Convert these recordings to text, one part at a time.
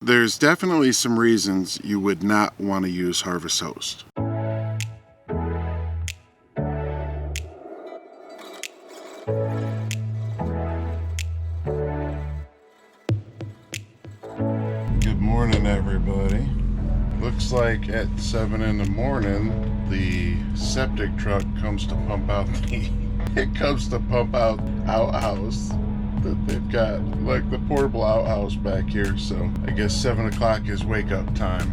There's definitely some reasons you would not want to use Harvest Host. Good morning, everybody. Looks like at 7 in the morning, the septic truck comes to pump out outhouse that they've got, like the portable outhouse back here. So I guess 7 o'clock is wake up time.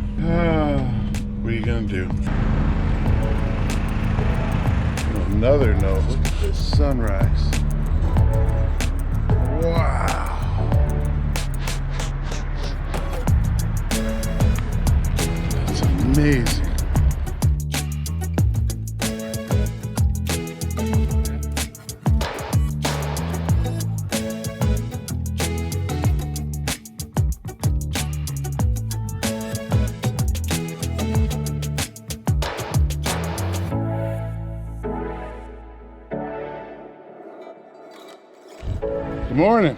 What are you gonna do? On another note, look at this sunrise. Wow. That's amazing. Good morning.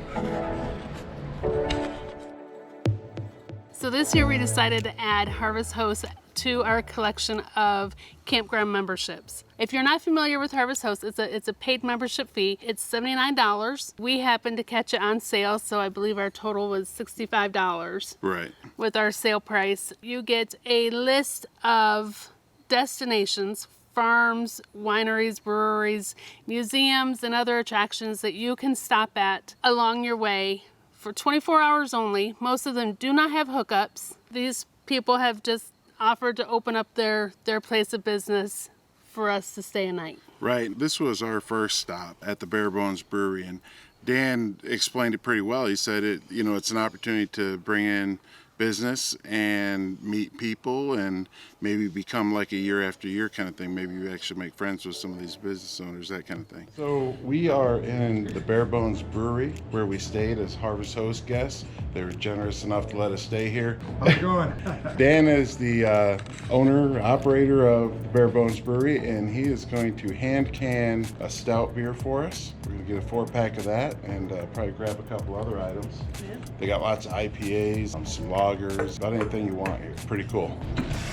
So this year we decided to add Harvest Host to our collection of campground memberships. If you're not familiar with Harvest Host, it's a paid membership fee. It's $79. We happened to catch it on sale, so I believe our total was $65. Right. With our sale price. You get a list of destinations, farms, wineries, breweries, museums, and other attractions that you can stop at along your way for 24 hours only. Most of them do not have hookups. These people have just offered to open up their place of business for us to stay a night. Right. This was our first stop at the Bare Bones Brewery, and Dan explained it pretty well. He said it's an opportunity to bring in business and meet people and maybe become like a year after year kind of thing. Maybe you actually make friends with some of these business owners, that kind of thing. So we are in the Bare Bones Brewery where we stayed as Harvest Host guests. They were generous enough to let us stay here. How's it going? Dan is the owner, operator of Bare Bones Brewery, and he is going to hand can a stout beer for us. We're going to get a 4-pack of that and probably grab a couple other items. Yeah. They got lots of IPAs, some lagers, about anything you want here. Pretty cool.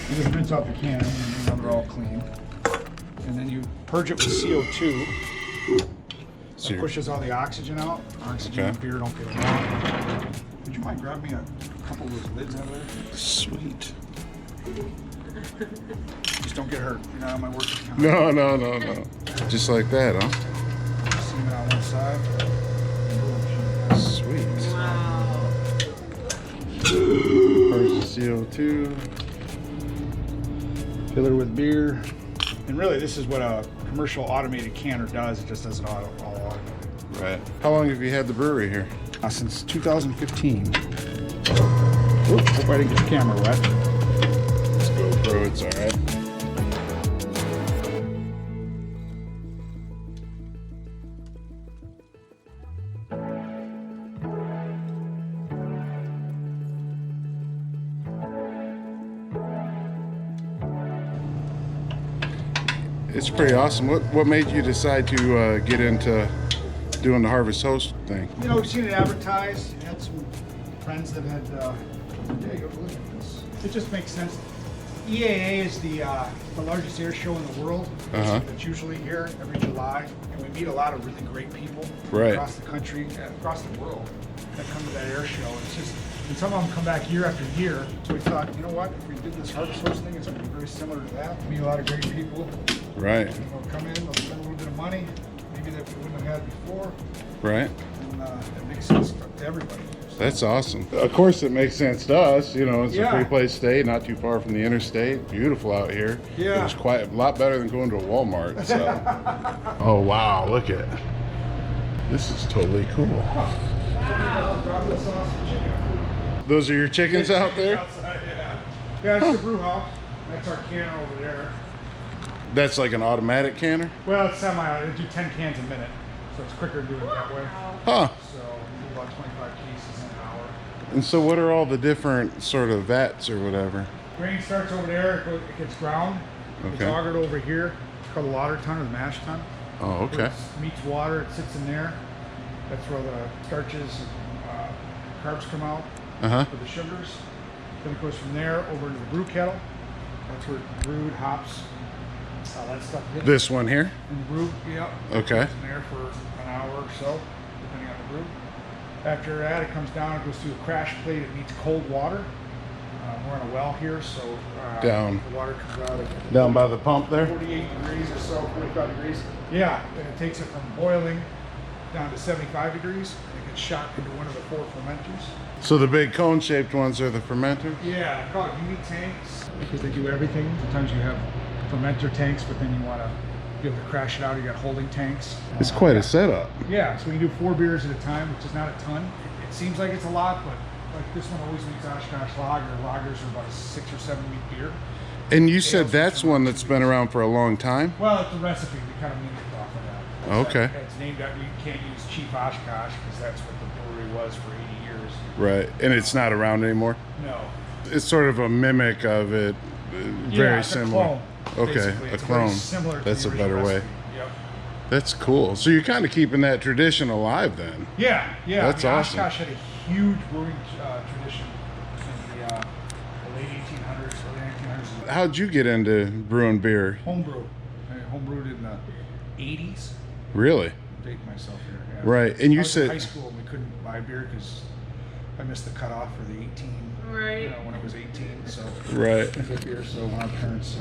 You just rinse out the can, and they're all clean. And then you purge it with CO2. It pushes all the oxygen out. Oxygen and beer don't get along. Would you mind grabbing me a couple of those lids out of there? Sweet. Just don't get hurt. You're not on my work account. No. Just like that, huh? Seam it on one side. Sweet. Wow. Purge the CO2. Fill her with beer. And really, this is what a commercial automated canner does. It just does it all automated. Right. How long have you had the brewery here? Since 2015. Oop, hope I didn't get the camera wet. Let's go, bro. It's all right. It's pretty awesome. What made you decide to get into doing the Harvest Host thing? You know, we've seen it advertised. Had some friends that had. There you go. Look at this. It just makes sense. EAA is the largest air show in the world. It's usually here every July, and we meet a lot of really great people across the country, across the world, that come to that air show. It's just, and some of them come back year after year. So we thought, you know what? If we did this Harvest Host thing, it's going to be very similar to that. Meet a lot of great people. Right. They'll come in, they'll spend a little bit of money, maybe that we wouldn't have had before. Right. And it makes sense to everybody. That's awesome. Of course it makes sense to us. You know, it's a free place to stay, not too far from the interstate. Beautiful out here. Yeah. It was quite a lot better than going to a Walmart. So. Oh, wow. Look at it. This is totally cool. Wow. Those are your chickens out there? Outside, yeah, it's the brew house. That's our canner over there. That's like an automatic canner? Well, it's semi. They do 10 cans a minute, so it's quicker to do it that way. Huh. So we do about 25 cases an hour. And so what are all the different sort of vats or whatever? Grain starts over there, it gets ground. It's augered over here. It's called a lauter tun or the mash tun. Oh, okay. It meets water, it sits in there. That's where the starches and carbs come out. for the sugars. Then it goes from there over into the brew kettle. That's where it's brewed, hops, all that stuff hits. This one here? In the brew, yep. Okay. It's in there for an hour or so, depending on the brew. After that, it comes down, it goes through a crash plate. It needs cold water. We're on a well here, so down. The water comes out at Down by the pump there? 48 degrees or so, 45 degrees. Yeah, and it takes it from boiling down to 75 degrees, and it gets shot into one of the 4 fermenters. So the big cone-shaped ones are the fermenters? Yeah, I call it UV tanks, because they do everything. Sometimes you have fermenter tanks, but then you want to be able to crash it out. You got holding tanks. It's quite a setup. Yeah, so we can do 4 beers at a time, which is not a ton. It seems like it's a lot, but like this one always makes Oshkosh lager. Lagers are about a 6 or 7 week beer. And you said that's one that's been around for a long time? Well, it's a recipe. We kind of named it off of that. Okay. It's named after, you can't use Chief Oshkosh because that's what the brewery was for 80 years. Right. And it's not around anymore? No. It's sort of a mimic of it, very it's similar. A clone, Okay, basically. a It's clone. very similar to That's the a better original way. recipe. Yep. That's cool. So you're kind of keeping that tradition alive then? Yeah, yeah. That's awesome. Oshkosh had a huge brewing tradition in the late 1800s, early 1900s. How'd you get into brewing beer? Homebrew. I homebrewed in the 80s. Really? Date myself here. Yeah. Right, and you I was said- in high school and we couldn't buy beer because I missed the cutoff for the 18. Right. You know, when I was 18, so Right. I get beer. So our parents,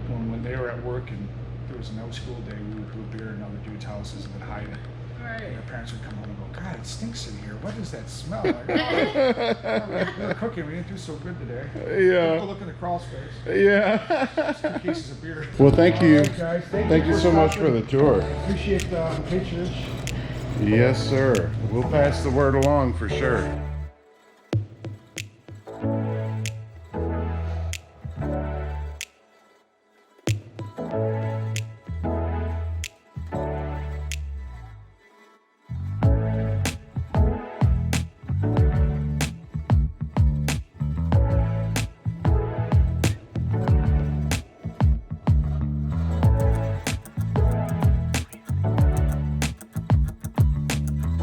when they were at work and there was a no school day, we would brew beer in other dudes' houses and then hide it. Right. And our parents would come home and go, "God, it stinks in here. What is that smell?" Like, "Oh, we were cooking. We didn't do so good today." Yeah. Go look in the crawl space. Yeah. Just 2 cases of beer. Well, thank you. All right, guys. Thank you so much for the tour. Appreciate the patronage. Yes, sir. We'll pass the word along for sure.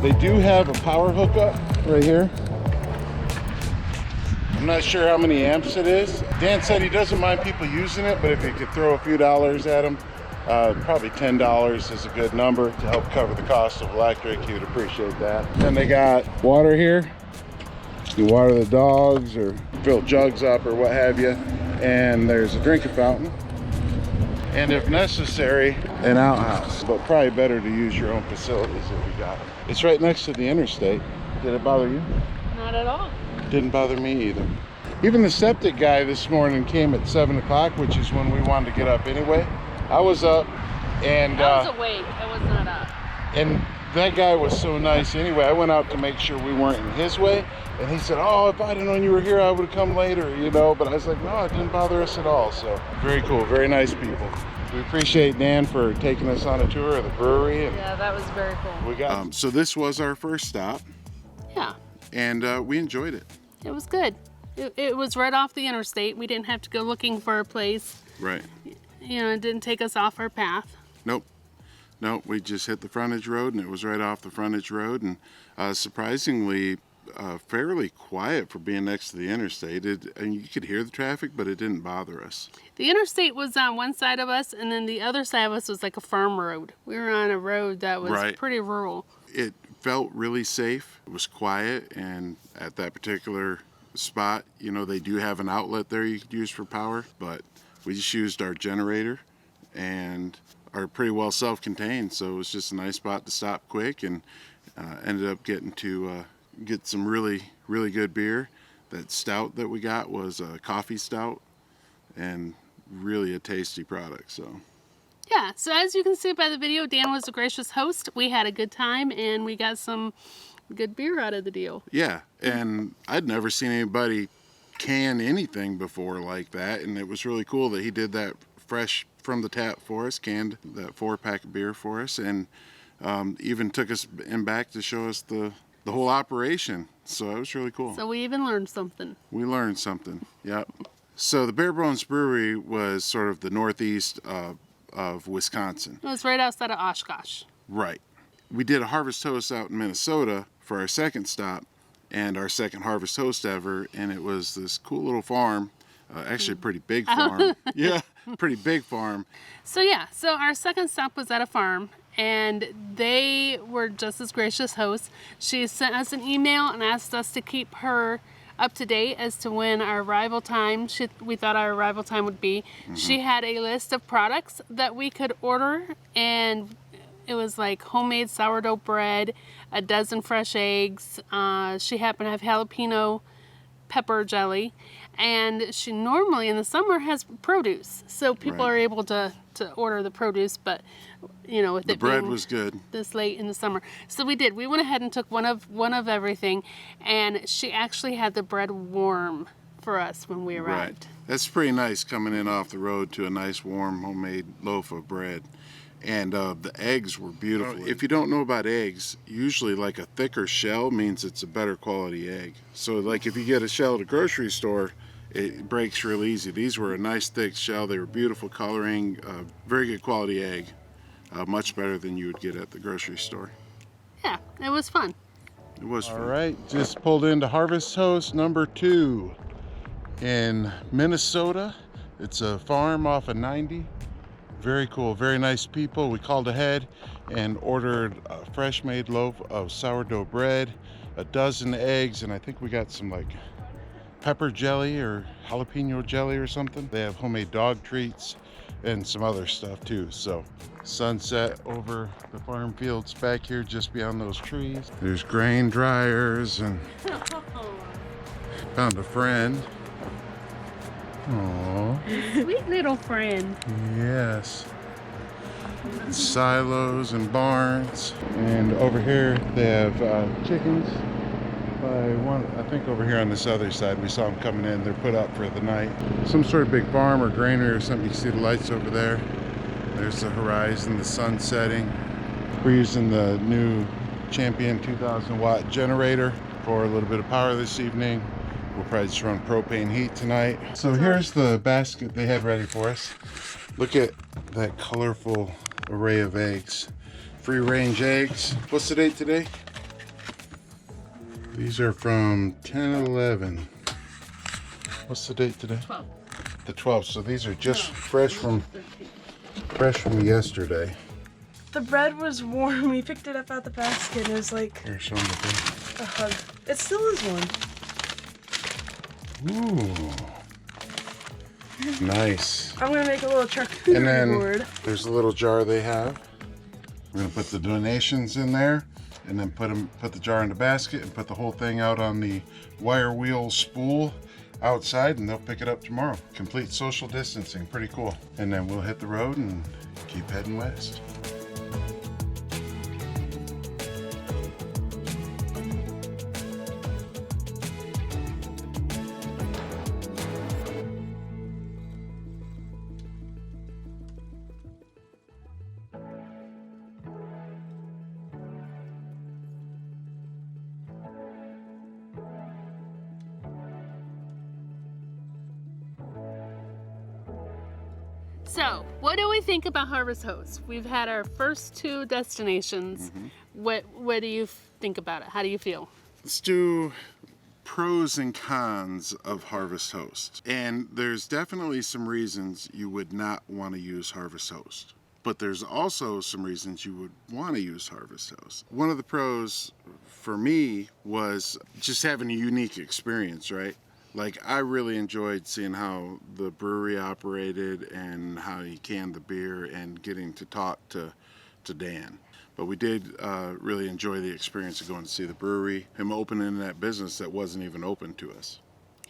They do have a power hookup right here. I'm not sure how many amps it is. Dan said he doesn't mind people using it, but if you could throw a few dollars at him, probably $10 is a good number to help cover the cost of electric. He would appreciate that. Then they got water here. You water the dogs or fill jugs up or what have you. And there's a drinking fountain. And if necessary, an outhouse. But probably better to use your own facilities if you got them. It's right next to the interstate. Did it bother you? Not at all. Didn't bother me either. Even the septic guy this morning came at 7 o'clock, which is when we wanted to get up anyway. I was up and I was awake. I was not up. and that guy was so nice anyway. I went out to make sure we weren't in his way, and he said, "Oh, if I'd have known you were here, I would have come later," you know. But I was like, no, it didn't bother us at all. So very cool, very nice people. We appreciate Dan for taking us on a tour of the brewery. And Yeah, that was very cool. we got so this was our first stop, Yeah, and we enjoyed it. it was good. It was right off the interstate. We didn't have to go looking for a place. Right. You know, it didn't take us off our path. Nope, we just hit the frontage road, and it was right off the frontage road, and surprisingly fairly quiet for being next to the interstate. And you could hear the traffic, but it didn't bother us. The interstate was on one side of us, and then the other side of us was like a farm road. We were on a road that was Right. pretty rural. It felt really safe. It was quiet, and at that particular spot, you know, they do have an outlet there you could use for power, but we just used our generator and are pretty well self-contained, so it was just a nice spot to stop quick, and ended up getting to get some really good beer. That stout that we got was a coffee stout, and really a tasty product. So Yeah, so as you can see by the video, Dan was a gracious host. We had a good time, and we got some good beer out of the deal. yeah, and I'd never seen anybody can anything before like that, and it was really cool that he did that fresh from the tap for us, canned that 4-pack of beer for us, and even took us in back to show us the whole operation. So it was really cool. So we even learned something. We learned something. Yep. So the Bare Bones Brewery was sort of the northeast of Wisconsin. It was right outside of Oshkosh. Right. We did a harvest toast out in Minnesota for our second stop, and our second Harvest Host ever, and it was this cool little farm, actually a pretty big farm. Yeah, pretty big farm. So yeah, so our second stop was at a farm, and they were just as gracious hosts. She sent us an email and asked us to keep her up to date as to when our arrival time, we thought our arrival time would be. She had a list of products that we could order, and it was like homemade sourdough bread, a dozen fresh eggs. She happened to have jalapeno pepper jelly, and she normally in the summer has produce, so people Right. are able to order the produce, but you know, with The it bread being was good. this late in the summer, so we went ahead and took one of everything, and she actually had the bread warm for us when we arrived. Right. That's pretty nice coming in off the road to a nice warm homemade loaf of bread. And the eggs were beautiful. If you don't know about eggs, usually like a thicker shell means it's a better quality egg. So like if you get a shell at a grocery store, it breaks real easy. These were a nice thick shell. They were beautiful coloring, very good quality egg. Much better than you would get at the grocery store. Yeah, it was fun. It was fun. All right, just pulled into Harvest Host number 2 in Minnesota. It's a farm off of 90. Very cool, very nice people. We called ahead and ordered a fresh made loaf of sourdough bread, a dozen eggs, and I think we got some like pepper jelly or jalapeno jelly or something. They have homemade dog treats and some other stuff too. So sunset over the farm fields back here just beyond those trees. There's grain dryers, and found a friend. Aww. Sweet little friend. Yes. Silos and barns. And over here they have chickens. By one, I think over here on this other side, we saw them coming in. They're put up for the night. Some sort of big farm or granary or something. You see the lights over there. There's the horizon, the sun setting. We're using the new Champion 2000 watt generator for a little bit of power this evening. We'll probably just run propane heat tonight. So here's the basket they had ready for us. Look at that colorful array of eggs. Free range eggs. What's the date today? These are from 10/11. What's the date today? 12. The 12th. So these are just fresh from yesterday. The bread was warm. We picked it up out the basket and it was like Here's some of the a hug. It still is warm. Ooh. Nice. I'm gonna make a little charcuterie And then board. there's a little jar they have. We're gonna put the donations in there, and then put the jar in the basket and put the whole thing out on the wire wheel spool outside, and they'll pick it up tomorrow. Complete social distancing, pretty cool. And then we'll hit the road and keep heading west. So, what do we think about Harvest Host? We've had our first 2 destinations. What do you think about it? How do you feel? Let's do pros and cons of Harvest Host. And there's definitely some reasons you would not want to use Harvest Host. But there's also some reasons you would want to use Harvest Host. One of the pros for me was just having a unique experience, right? Like, I really enjoyed seeing how the brewery operated and how he canned the beer and getting to talk to Dan. But we did really enjoy the experience of going to see the brewery, him opening that business that wasn't even open to us.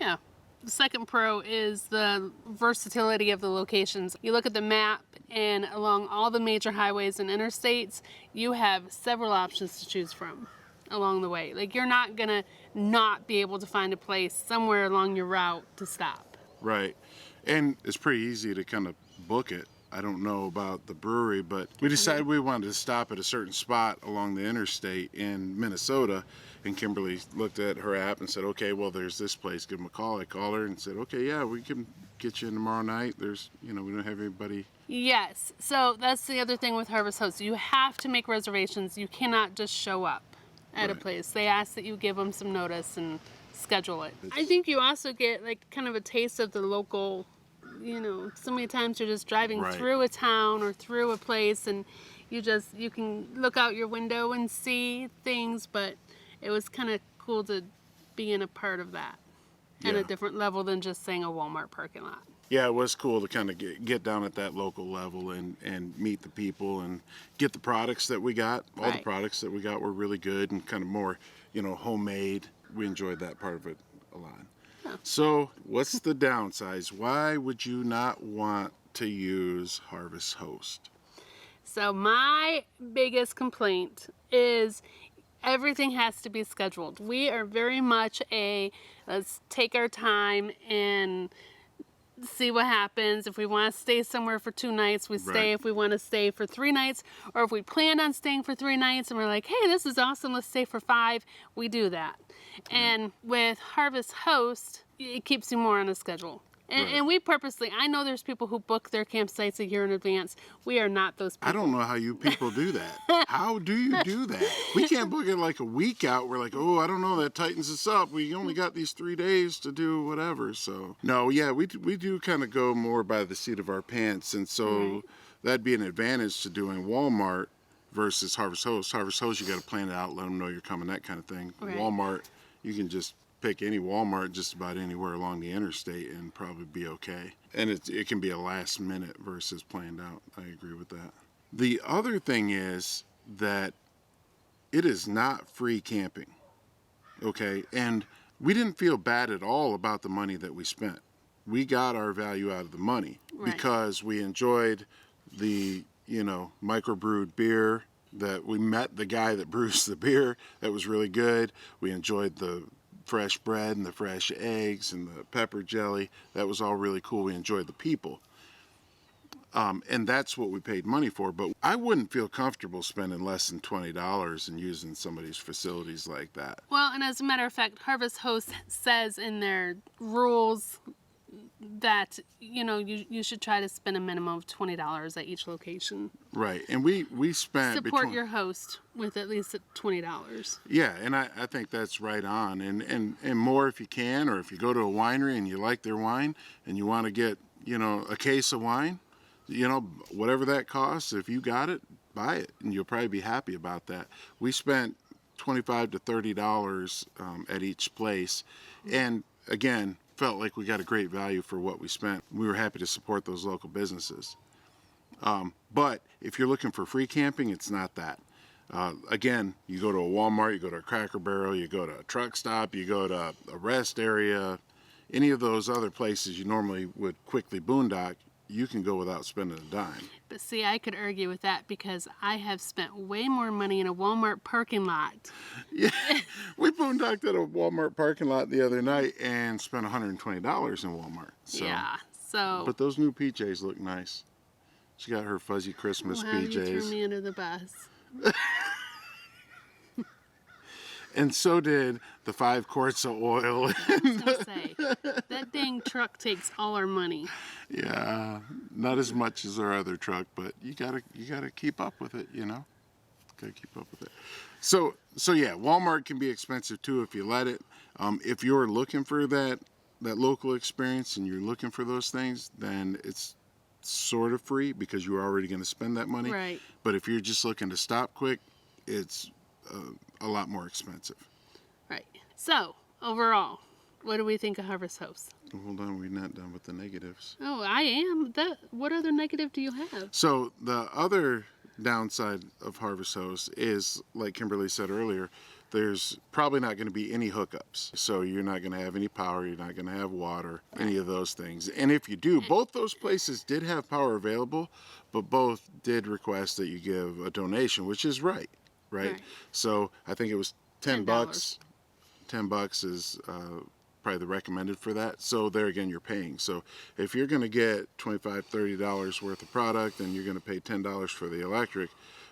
Yeah. The second pro is the versatility of the locations. You look at the map, and along all the major highways and interstates, you have several options to choose from along the way. Like, you're not gonna not be able to find a place somewhere along your route to stop. Right. And it's pretty easy to kind of book it. I don't know about the brewery, but we decided we wanted to stop at a certain spot along the interstate in Minnesota, and Kimberly looked at her app and said, okay, well, there's this place, give them a call. I called her and said, okay, yeah, we can get you in tomorrow night. There's, we don't have anybody. Yes, so that's the other thing with Harvest Host. You have to make reservations. You cannot just show up at a Right. place. They ask that you give them some notice and schedule it. I think you also get like kind of a taste of the local, you know, so many times you're just driving Right. through a town or through a place and you can look out your window and see things, but it was kind of cool to be in a part of that at Yeah. a different level than just saying a Walmart parking lot. Yeah, it was cool to kind of get down at that local level and meet the people and get the products that we got. All the Right. products that we got were really good and kind of more, you know, homemade. We enjoyed that part of it a lot. Yeah. So what's the downsides? Why would you not want to use Harvest Host? So my biggest complaint is everything has to be scheduled. We are very much let's take our time and see what happens. If we want to stay somewhere for 2 nights, we stay. Right. If we want to stay for 3 nights, or if we plan on staying for 3 nights and we're like, hey, this is awesome, let's stay for 5, we do that. And with Harvest Host, it keeps you more on a schedule. And, Right. and we purposely, I know there's people who book their campsites a year in advance. We are not those people. I don't know how you people do that. How do you do that? We can't book it like a week out. We're like, oh, I don't know, that tightens us up. We only got these 3 days to do whatever. So, no, yeah, we do kind of go more by the seat of our pants. And so Right. that'd be an advantage to doing Walmart versus Harvest Host. Harvest Host, you got to plan it out, let them know you're coming, that kind of thing. Right. Walmart, you can just pick any Walmart just about anywhere along the interstate and probably be okay. And it can be a last minute versus planned out. I agree with that. The other thing is that it is not free camping. Okay? And we didn't feel bad at all about the money that we spent. We got our value out of the money Right. because we enjoyed the, you know, microbrewed beer, that we met the guy that brews the beer. That was really good. We enjoyed the fresh bread and the fresh eggs and the pepper jelly. That was all really cool. We enjoyed the people. And that's what we paid money for. But I wouldn't feel comfortable spending less than $20 and using somebody's facilities like that. Well, and as a matter of fact, Harvest Host says in their rules that, you know, you should try to spend a minimum of $20 at each location. Right. And we spent Support your host with at least $20. Yeah, and I think that's right on. And more if you can, or if you go to a winery and you like their wine and you want to get, you know, a case of wine, you know, whatever that costs, if you got it, buy it, and you'll probably be happy about that. We spent $25 to $30 at each place, and again, felt like we got a great value for what we spent. We were happy to support those local businesses. But if you're looking for free camping, it's not that. Again, you go to a Walmart, you go to a Cracker Barrel, you go to a truck stop, you go to a rest area, any of those other places you normally would quickly boondock, you can go without spending a dime. But see, I could argue with that because I have spent way more money in a Walmart parking lot. Yeah, we boondocked at a Walmart parking lot the other night and spent $120 in Walmart. So, Yeah, so... but those new PJs look nice. She got her fuzzy Christmas Wow, you threw PJs. me under the bus. And so did the 5 quarts of oil. I was gonna say, that dang truck takes all our money. Yeah, not as much as our other truck, but you gotta keep up with it, you know. Gotta keep up with it. So yeah, Walmart can be expensive too if you let it. If you're looking for that local experience and you're looking for those things, then it's sort of free because you're already going to spend that money. Right. But if you're just looking to stop quick, it's a lot more expensive. Right. So, overall, what do we think of Harvest Host? Hold on, we're not done with the negatives. Oh, I am. What other negative do you have? So the other downside of Harvest Host is, like Kimberly said earlier, there's probably not going to be any hookups. So you're not going to have any power, you're not going to have water, any of those things. And if you do, both those places did have power available, but both did request that you give a donation, which is right. So I think it was $10. $10 is probably the recommended for that. So there again, you're paying. So if you're going to get $25, $30 worth of product and you're going to pay $10 for the electric,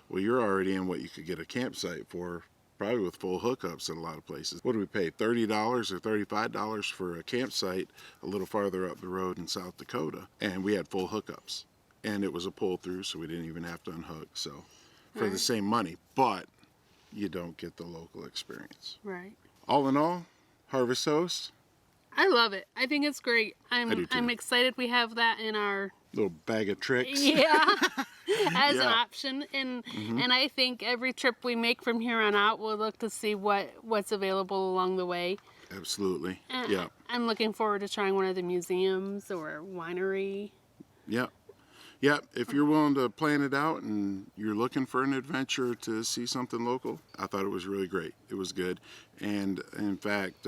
well, you're already in what you could get a campsite for, probably with full hookups in a lot of places. What do we pay, $30 or $35 for a campsite a little farther up the road in South Dakota? And we had full hookups. And it was a pull through, so we didn't even have to unhook. So for the same money. But you don't get the local experience. Right. All in all, Harvest Host, I love it. I think it's great. I do too. I'm excited we have that in our little bag of tricks. yeah as an Yeah. option, and I think every trip we make from here on out, we'll look to see what's available along the way. Absolutely. And Yeah. I'm looking forward to trying one of the museums or winery. Yep. Yep. If you're willing to plan it out and you're looking for an adventure to see something local, I thought it was really great. It was good. And in fact,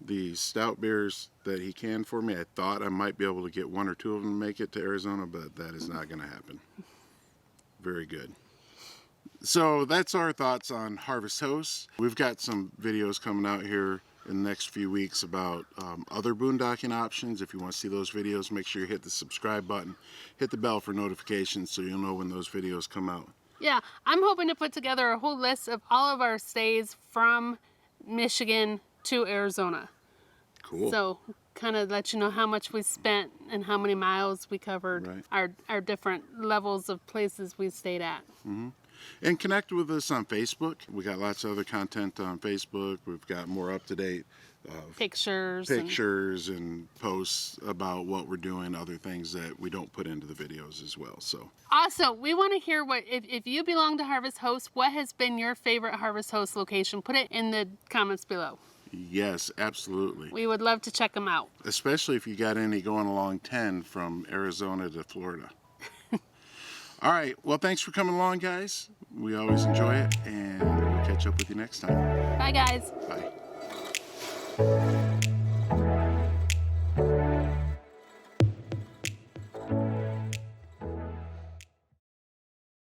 the stout beers that he canned for me, I thought I might be able to get one or two of them to make it to Arizona, but that is not going to happen. Very good. So that's our thoughts on Harvest Host. We've got some videos coming out here in the next few weeks about other boondocking options. If you want to see those videos, make sure you hit the subscribe button, hit the bell for notifications so you'll know when those videos come out. Yeah, I'm hoping to put together a whole list of all of our stays from Michigan to Arizona. Cool. So kind of let you know how much we spent and how many miles we covered, Right. our different levels of places we stayed at. And connect with us on Facebook. We got lots of other content on Facebook. We've got more up-to-date Pictures. and posts about what we're doing, other things that we don't put into the videos as well. So Also, we want to hear what, if you belong to Harvest Host, what has been your favorite Harvest Host location? Put it in the comments below. yes, absolutely. We would love to check them out. Especially if you got any going along 10 from Arizona to Florida. All right. Well, thanks for coming along, guys. We always enjoy it, and we'll catch up with you next time. Bye, guys. Bye.